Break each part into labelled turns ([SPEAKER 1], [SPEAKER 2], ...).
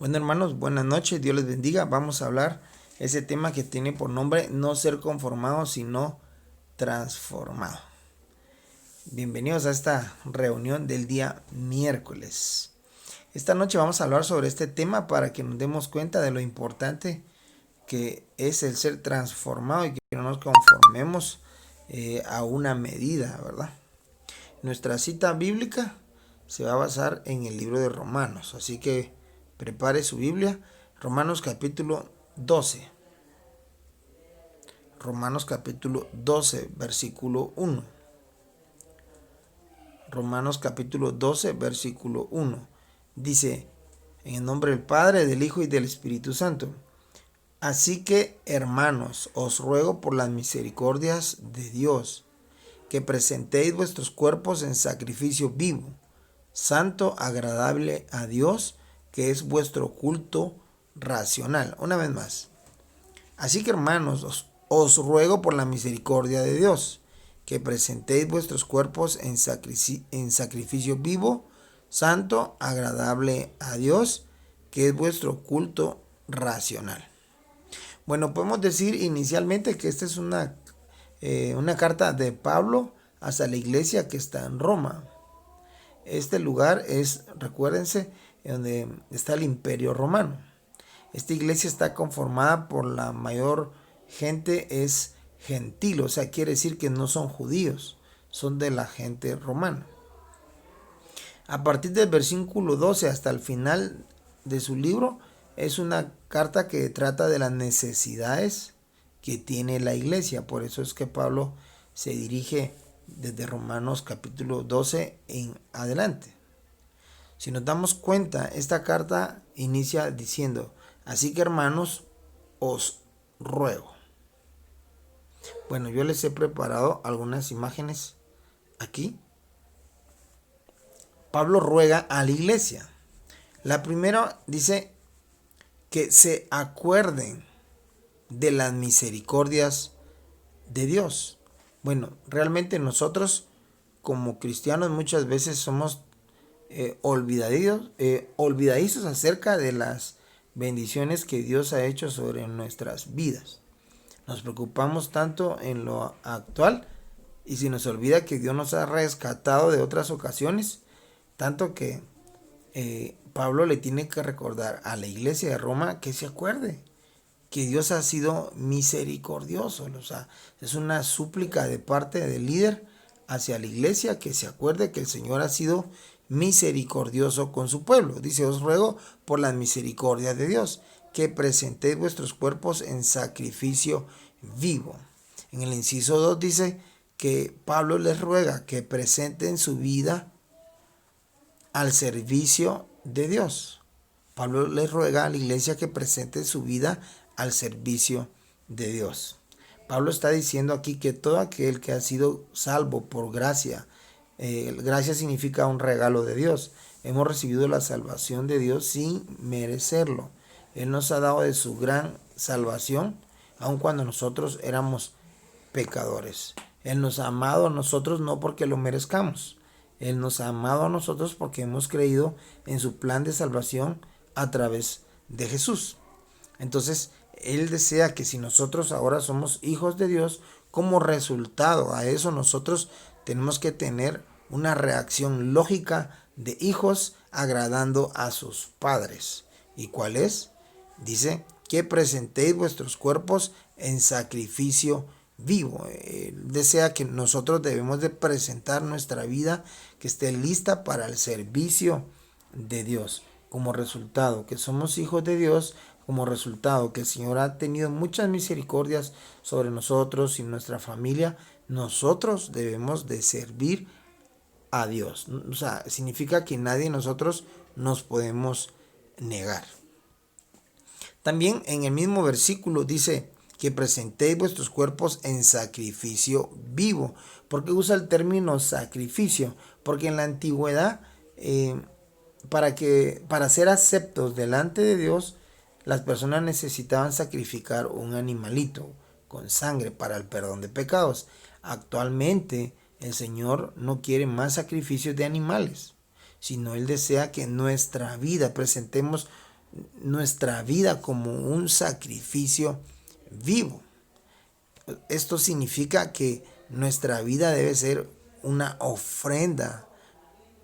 [SPEAKER 1] Bueno, hermanos, buenas noches, Dios les bendiga. Vamos a hablar ese tema que tiene por nombre no ser conformado, sino transformado. Bienvenidos a esta reunión del día miércoles. Esta noche vamos a hablar sobre este tema para que nos demos cuenta de lo importante que es el ser transformado y que no nos conformemos a una medida, ¿verdad? Nuestra cita bíblica se va a basar en el libro de Romanos, así que prepare su Biblia. Romanos capítulo 12. Romanos capítulo 12, versículo 1. Romanos capítulo 12, versículo 1. Dice, en el nombre del Padre, del Hijo y del Espíritu Santo. Así que, hermanos, os ruego por las misericordias de Dios, que presentéis vuestros cuerpos en sacrificio vivo, santo, agradable a Dios, que es vuestro culto racional. Una vez más. Así que, hermanos, os ruego por la misericordia de Dios, que presentéis vuestros cuerpos en sacrificio vivo, santo, agradable a Dios, que es vuestro culto racional. Bueno, podemos decir inicialmente que esta es una carta de Pablo hacia la iglesia que está en Roma. Este lugar es, recuérdense, donde está el Imperio Romano. Esta iglesia está conformada por la mayor gente es gentil, o sea, quiere decir que no son judíos, son de la gente romana. A partir del versículo 12 hasta el final de su libro, es una carta que trata de las necesidades que tiene la iglesia. Por eso es que Pablo se dirige desde Romanos capítulo 12 en adelante. Si nos damos cuenta, esta carta inicia diciendo, así que hermanos, os ruego. Bueno, yo les he preparado algunas imágenes aquí. Pablo ruega a la iglesia. La primera dice que se acuerden de las misericordias de Dios. Bueno, realmente nosotros como cristianos muchas veces somos olvidadizos acerca de las bendiciones que Dios ha hecho sobre nuestras vidas. Nos preocupamos tanto en lo actual y se nos olvida que Dios nos ha rescatado de otras ocasiones, tanto que Pablo le tiene que recordar a la iglesia de Roma que se acuerde que Dios ha sido misericordioso. O sea, es una súplica de parte del líder hacia la iglesia que se acuerde que el Señor ha sido misericordioso con su pueblo. Dice, os ruego por la misericordia de Dios, que presentéis vuestros cuerpos en sacrificio vivo. En el inciso 2 dice que Pablo les ruega que presenten su vida al servicio de Dios. Pablo les ruega a la iglesia que presente su vida al servicio de Dios. Pablo está diciendo aquí que todo aquel que ha sido salvo por gracia, gracia significa un regalo de Dios. Hemos recibido la salvación de Dios sin merecerlo. Él nos ha dado de su gran salvación, aun cuando nosotros éramos pecadores. Él nos ha amado a nosotros no porque lo merezcamos. Él nos ha amado a nosotros porque hemos creído en su plan de salvación a través de Jesús. Entonces, Él desea que si nosotros ahora somos hijos de Dios, como resultado a eso nosotros tenemos que tener una reacción lógica de hijos agradando a sus padres. ¿Y cuál es? Dice que presentéis vuestros cuerpos en sacrificio vivo. Él desea que nosotros debemos de presentar nuestra vida que esté lista para el servicio de Dios. Como resultado que somos hijos de Dios, como resultado que el Señor ha tenido muchas misericordias sobre nosotros y nuestra familia, nosotros debemos de servir a Dios. O sea, significa que nadie de nosotros nos podemos negar. También en el mismo versículo dice que presentéis vuestros cuerpos en sacrificio vivo. ¿Por qué usa el término sacrificio? Porque en la antigüedad, para ser aceptos delante de Dios, las personas necesitaban sacrificar un animalito con sangre para el perdón de pecados. Actualmente el Señor no quiere más sacrificios de animales, sino Él desea que en nuestra vida presentemos nuestra vida como un sacrificio vivo. Esto significa que nuestra vida debe ser una ofrenda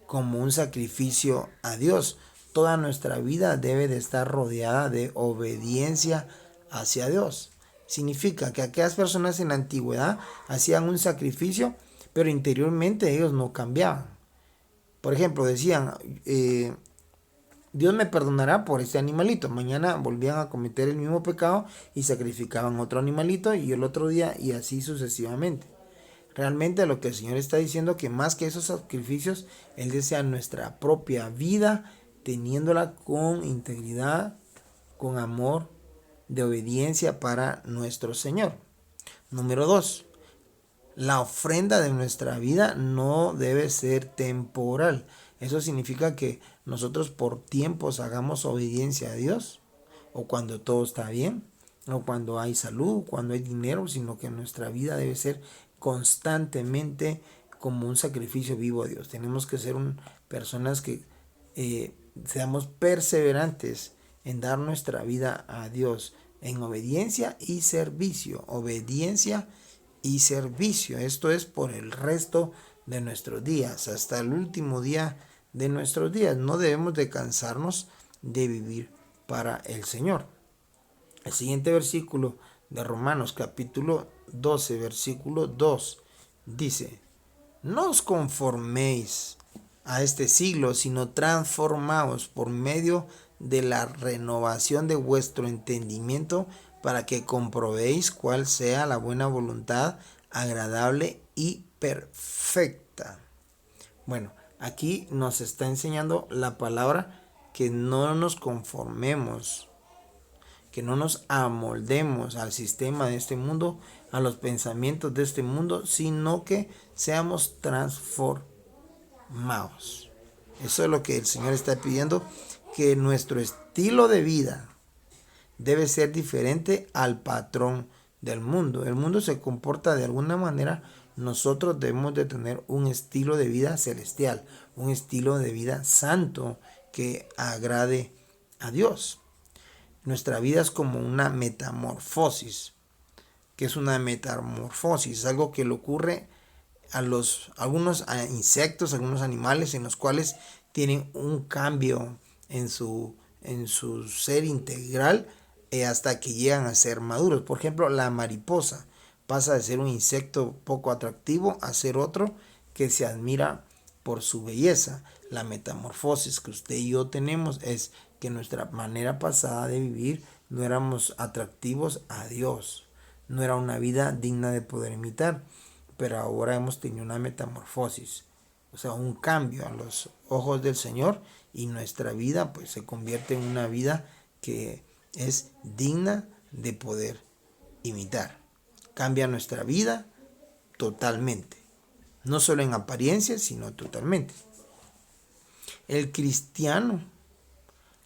[SPEAKER 1] como un sacrificio a Dios. Toda nuestra vida debe de estar rodeada de obediencia hacia Dios. Significa que aquellas personas en la antigüedad hacían un sacrificio, pero interiormente ellos no cambiaban. Por ejemplo, decían, Dios me perdonará por este animalito. Mañana volvían a cometer el mismo pecado y sacrificaban otro animalito y el otro día y así sucesivamente. Realmente lo que el Señor está diciendo que más que esos sacrificios, Él desea nuestra propia vida, teniéndola con integridad, con amor, de obediencia para nuestro Señor. Número 2. La ofrenda de nuestra vida no debe ser temporal. Eso significa que nosotros por tiempos hagamos obediencia a Dios, o cuando todo está bien, o cuando hay salud, cuando hay dinero, sino que nuestra vida debe ser constantemente como un sacrificio vivo a Dios. Tenemos que ser personas que seamos perseverantes en dar nuestra vida a Dios en obediencia y servicio. Obediencia y servicio. Esto es por el resto de nuestros días, hasta el último día de nuestros días. No debemos de cansarnos de vivir para el Señor. El siguiente versículo de Romanos capítulo 12, versículo 2 dice: no os conforméis a este siglo, sino transformaos por medio de la renovación de vuestro entendimiento, para que comprobéis cuál sea la buena voluntad, agradable y perfecta. Bueno, aquí nos está enseñando la palabra que no nos conformemos, que no nos amoldemos al sistema de este mundo, a los pensamientos de este mundo, sino que seamos transformados. Eso es lo que el Señor está pidiendo, que nuestro estilo de vida debe ser diferente al patrón del mundo. El mundo se comporta de alguna manera. Nosotros debemos de tener un estilo de vida celestial, un estilo de vida santo que agrade a Dios. Nuestra vida es como una metamorfosis. ¿Qué es una metamorfosis? Es algo que le ocurre a algunos insectos, algunos animales, en los cuales tienen un cambio en su ser integral hasta que llegan a ser maduros. Por ejemplo, la mariposa pasa de ser un insecto poco atractivo a ser otro que se admira por su belleza. La metamorfosis que usted y yo tenemos es que nuestra manera pasada de vivir no éramos atractivos a Dios, no era una vida digna de poder imitar, pero ahora hemos tenido una metamorfosis, o sea, un cambio a los ojos del Señor, y nuestra vida pues se convierte en una vida que es digna de poder imitar. Cambia nuestra vida totalmente, no solo en apariencia, sino totalmente. El cristiano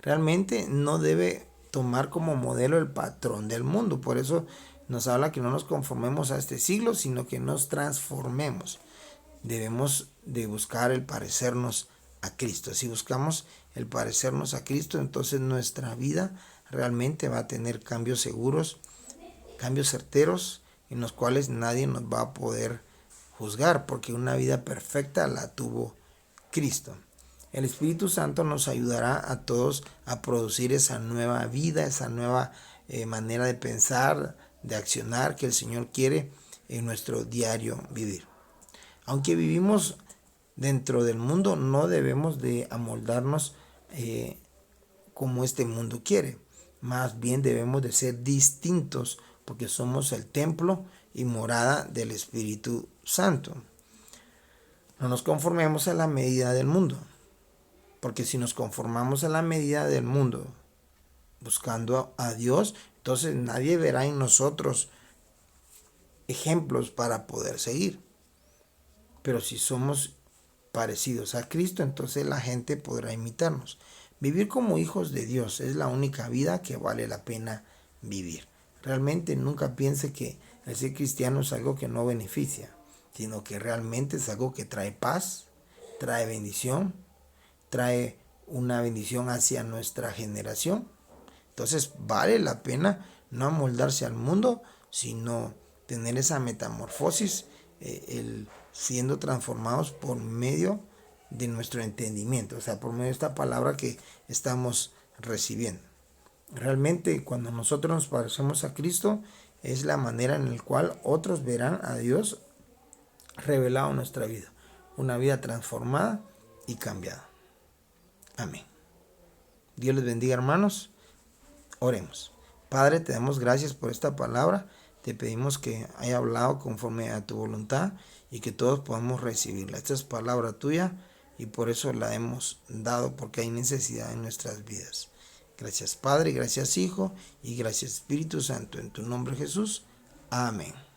[SPEAKER 1] realmente no debe tomar como modelo el patrón del mundo. Por eso nos habla que no nos conformemos a este siglo, sino que nos transformemos. Debemos de buscar el parecernos a Cristo. Si buscamos el parecernos a Cristo, entonces nuestra vida realmente va a tener cambios seguros, cambios certeros, en los cuales nadie nos va a poder juzgar, porque una vida perfecta la tuvo Cristo. El Espíritu Santo nos ayudará a todos a producir esa nueva vida, esa nueva manera de pensar, de accionar que el Señor quiere en nuestro diario vivir. Aunque vivimos dentro del mundo, no debemos de amoldarnos como este mundo quiere. Más bien debemos de ser distintos, porque somos el templo y morada del Espíritu Santo. No nos conformemos a la medida del mundo, porque si nos conformamos a la medida del mundo, buscando a Dios, entonces nadie verá en nosotros ejemplos para poder seguir. Pero si somos parecidos a Cristo, entonces la gente podrá imitarnos. Vivir como hijos de Dios es la única vida que vale la pena vivir. Realmente nunca piense que el ser cristiano es algo que no beneficia, sino que realmente es algo que trae paz, trae bendición, trae una bendición hacia nuestra generación. Entonces vale la pena no amoldarse al mundo, sino tener esa metamorfosis, el siendo transformados por medio de nuestro entendimiento, o sea, por medio de esta palabra que estamos recibiendo. Realmente cuando nosotros nos parecemos a Cristo es la manera en la cual otros verán a Dios revelado en nuestra vida, una vida transformada y cambiada. Amén. Dios les bendiga, hermanos. Oremos. Padre, te damos gracias por esta palabra. Te pedimos que haya hablado conforme a tu voluntad y que todos podamos recibirla. Esta es palabra tuya y por eso la hemos dado, porque hay necesidad en nuestras vidas. Gracias Padre, gracias Hijo y gracias Espíritu Santo. En tu nombre Jesús. Amén.